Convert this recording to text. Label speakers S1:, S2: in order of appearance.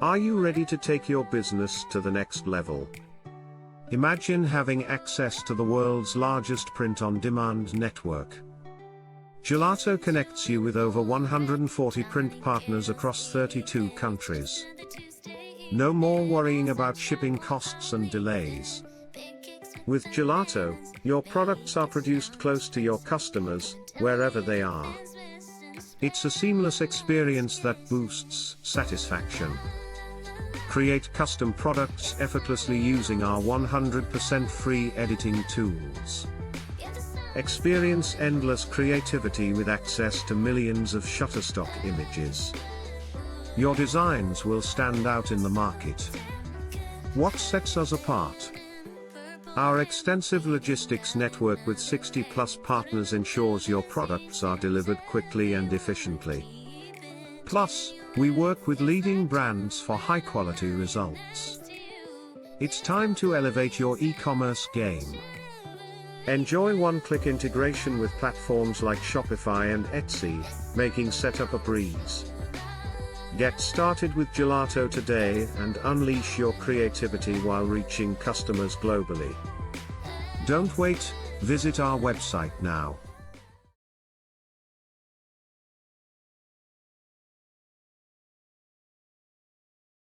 S1: Are you ready to take your business to the next level? Imagine having access to the world's largest print-on-demand network. Gelato connects you with over 140 print partners across 32 countries. No more worrying about shipping costs and delays. With Gelato, your products are produced close to your customers, wherever they are. It's a seamless experience that boosts satisfaction. Create custom products effortlessly using our 100% free editing tools. Experience endless creativity with access to millions of Shutterstock images. Your designs will stand out in the market. What sets us apart? Our extensive logistics network with 60+ partners ensures your products are delivered quickly and efficiently. Plus, we work with leading brands for high-quality results. It's time to elevate your e-commerce game. Enjoy one-click integration with platforms like Shopify and Etsy, making setup a breeze. Get started with Gelato today and unleash your creativity while reaching customers globally. Don't wait, visit our website now.